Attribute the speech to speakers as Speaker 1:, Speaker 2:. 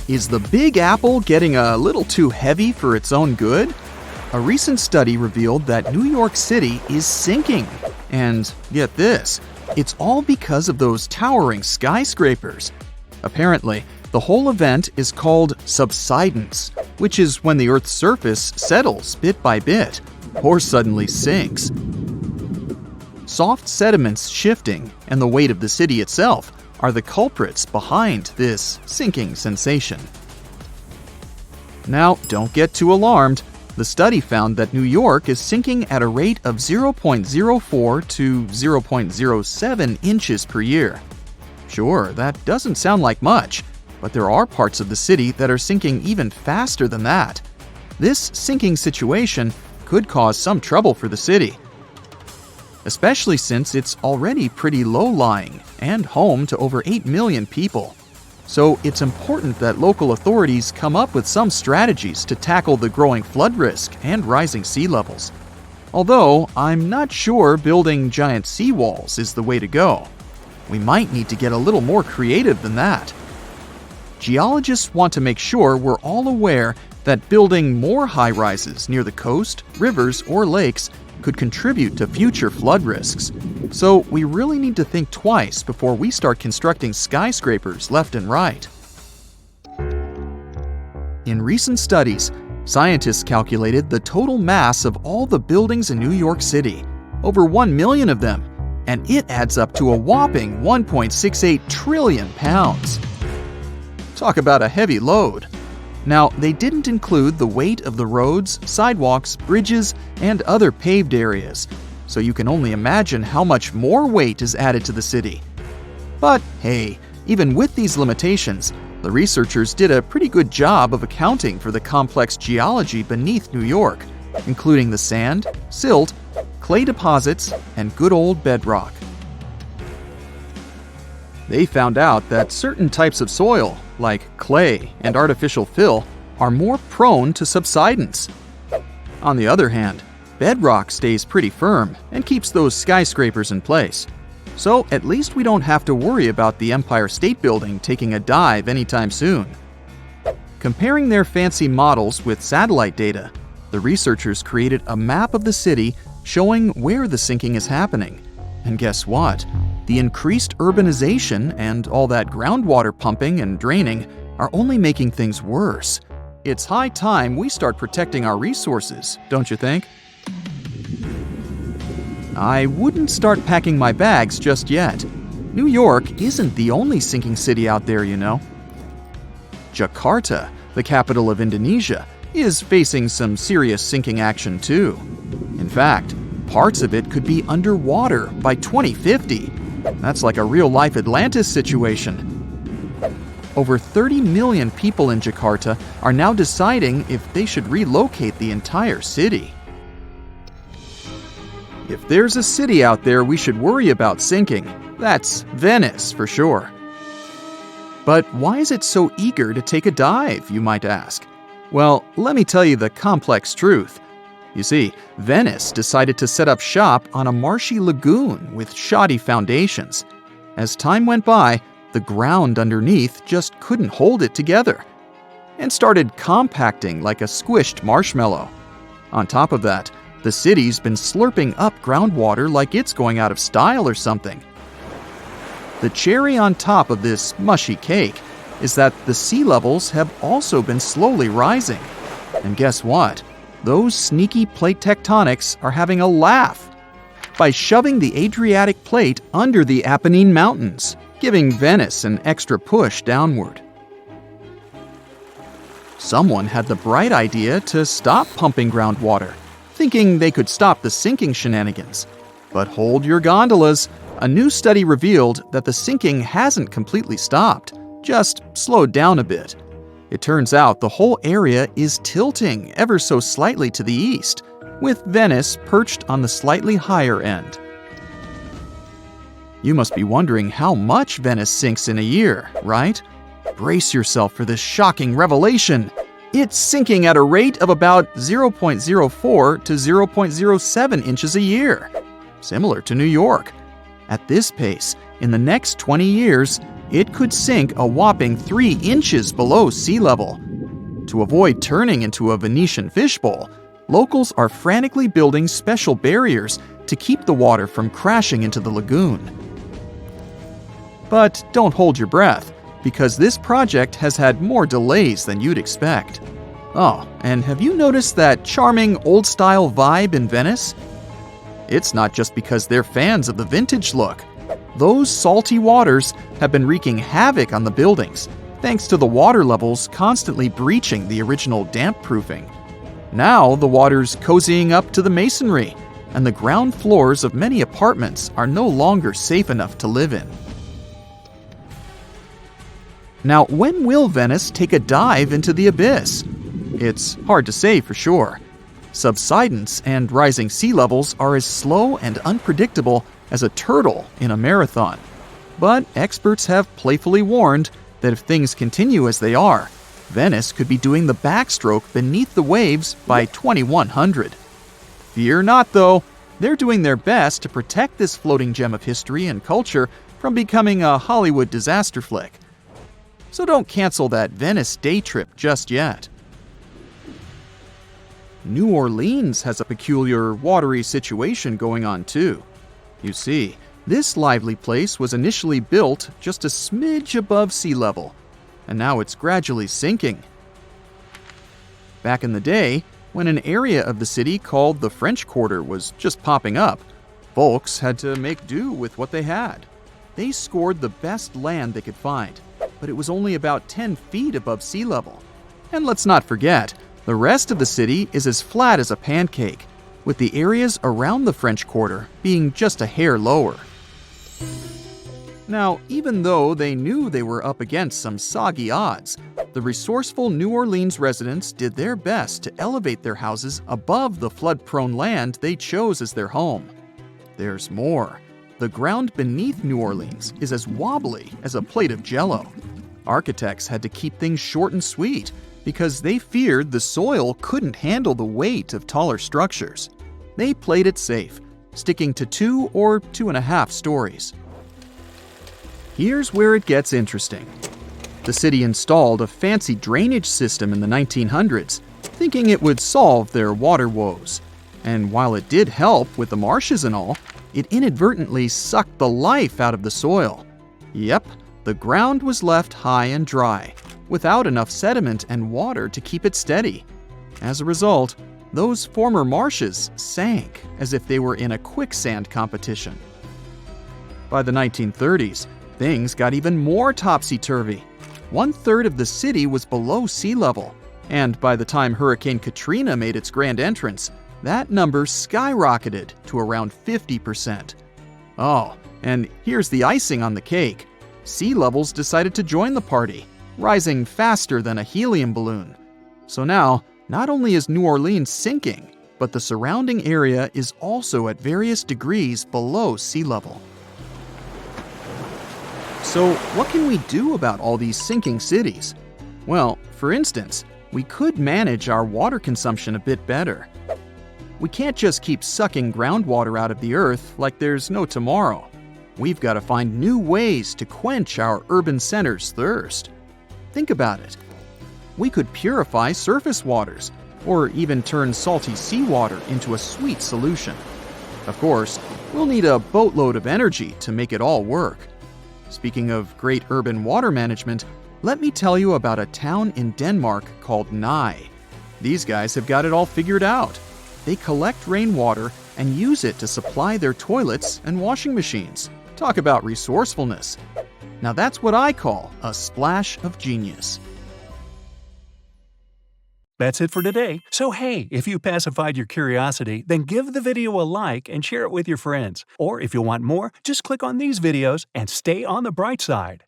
Speaker 1: Is the Big Apple getting a little too heavy for its own good? A recent study revealed that New York City is sinking. And get this, it's all because of those towering skyscrapers. Apparently, the whole event is called subsidence, which is when the Earth's surface settles bit by bit, or suddenly sinks. Soft sediments shifting and the weight of the city itself are the culprits behind this sinking sensation. Now, don't get too alarmed. The study found that New York is sinking at a rate of 0.04 to 0.07 inches per year. Sure, that doesn't sound like much, but there are parts of the city that are sinking even faster than that. This sinking situation could cause some trouble for the city, especially since it's already pretty low-lying and home to over 8 million people. So it's important that local authorities come up with some strategies to tackle the growing flood risk and rising sea levels. Although, I'm not sure building giant seawalls is the way to go. We might need to get a little more creative than that. Geologists want to make sure we're all aware that building more high-rises near the coast, rivers, or lakes could contribute to future flood risks. So we really need to think twice before we start constructing skyscrapers left and right. In recent studies, scientists calculated the total mass of all the buildings in New York City, over 1 million of them, and it adds up to a whopping 1.68 trillion pounds. Talk about a heavy load. Now, they didn't include the weight of the roads, sidewalks, bridges, and other paved areas, so you can only imagine how much more weight is added to the city. But hey, even with these limitations, the researchers did a pretty good job of accounting for the complex geology beneath New York, including the sand, silt, clay deposits, and good old bedrock. They found out that certain types of soil, like clay and artificial fill, are more prone to subsidence. On the other hand, bedrock stays pretty firm and keeps those skyscrapers in place. So at least we don't have to worry about the Empire State Building taking a dive anytime soon. Comparing their fancy models with satellite data, the researchers created a map of the city showing where the sinking is happening. And guess what? The increased urbanization and all that groundwater pumping and draining are only making things worse. It's high time we start protecting our resources, don't you think? I wouldn't start packing my bags just yet. New York isn't the only sinking city out there, you know. Jakarta, the capital of Indonesia, is facing some serious sinking action too. In fact, parts of it could be underwater by 2050. That's like a real-life Atlantis situation. Over 30 million people in Jakarta are now deciding if they should relocate the entire city. If there's a city out there we should worry about sinking, that's Venice for sure. But why is it so eager to take a dive, you might ask? Well, let me tell you the complex truth. You see, Venice decided to set up shop on a marshy lagoon with shoddy foundations. As time went by, the ground underneath just couldn't hold it together and started compacting like a squished marshmallow. On top of that, the city's been slurping up groundwater like it's going out of style or something. The cherry on top of this mushy cake is that the sea levels have also been slowly rising. And guess what? Those sneaky plate tectonics are having a laugh by shoving the Adriatic plate under the Apennine Mountains, giving Venice an extra push downward. Someone had the bright idea to stop pumping groundwater, thinking they could stop the sinking shenanigans. But hold your gondolas. A new study revealed that the sinking hasn't completely stopped, just slowed down a bit. It turns out the whole area is tilting ever so slightly to the east, with Venice perched on the slightly higher end. You must be wondering how much Venice sinks in a year, right? Brace yourself for this shocking revelation. It's sinking at a rate of about 0.04 to 0.07 inches a year, similar to New York. At this pace, in the next 20 years, it could sink a whopping 3 inches below sea level. To avoid turning into a Venetian fishbowl, locals are frantically building special barriers to keep the water from crashing into the lagoon. But don't hold your breath, because this project has had more delays than you'd expect. Oh, and have you noticed that charming old-style vibe in Venice? It's not just because they're fans of the vintage look. Those salty waters have been wreaking havoc on the buildings, thanks to the water levels constantly breaching the original damp-proofing. Now the water's cozying up to the masonry, and the ground floors of many apartments are no longer safe enough to live in. Now, when will Venice take a dive into the abyss? It's hard to say for sure. Subsidence and rising sea levels are as slow and unpredictable as a turtle in a marathon. But experts have playfully warned that if things continue as they are, Venice could be doing the backstroke beneath the waves by 2100. Fear not, though. They're doing their best to protect this floating gem of history and culture from becoming a Hollywood disaster flick. So don't cancel that Venice day trip just yet. New Orleans has a peculiar watery situation going on too. You see, this lively place was initially built just a smidge above sea level, and now it's gradually sinking. Back in the day, when an area of the city called the French Quarter was just popping up, folks had to make do with what they had. They scored the best land they could find, but it was only about 10 feet above sea level. And let's not forget, the rest of the city is as flat as a pancake, with the areas around the French Quarter being just a hair lower. Now, even though they knew they were up against some soggy odds, the resourceful New Orleans residents did their best to elevate their houses above the flood-prone land they chose as their home. There's more. The ground beneath New Orleans is as wobbly as a plate of Jell-O. Architects had to keep things short and sweet because they feared the soil couldn't handle the weight of taller structures. They played it safe, sticking to 2 or 2.5 stories. Here's where it gets interesting. The city installed a fancy drainage system in the 1900s, thinking it would solve their water woes. And while it did help with the marshes and all, it inadvertently sucked the life out of the soil. Yep, the ground was left high and dry, without enough sediment and water to keep it steady. As a result, those former marshes sank as if they were in a quicksand competition. By the 1930s, things got even more topsy-turvy. 1/3 of the city was below sea level, and by the time Hurricane Katrina made its grand entrance, that number skyrocketed to around 50%. Oh, and here's the icing on the cake. Sea levels decided to join the party, rising faster than a helium balloon. So now, not only is New Orleans sinking, but the surrounding area is also at various degrees below sea level. So what can we do about all these sinking cities? Well, for instance, we could manage our water consumption a bit better. We can't just keep sucking groundwater out of the earth like there's no tomorrow. We've got to find new ways to quench our urban centers' thirst. Think about it. We could purify surface waters, or even turn salty seawater into a sweet solution. Of course, we'll need a boatload of energy to make it all work. Speaking of great urban water management, let me tell you about a town in Denmark called Nye. These guys have got it all figured out. They collect rainwater and use it to supply their toilets and washing machines. Talk about resourcefulness. Now that's what I call a splash of genius.
Speaker 2: That's it for today. So hey, if you pacified your curiosity, then give the video a like and share it with your friends. Or if you want more, just click on these videos and stay on the bright side.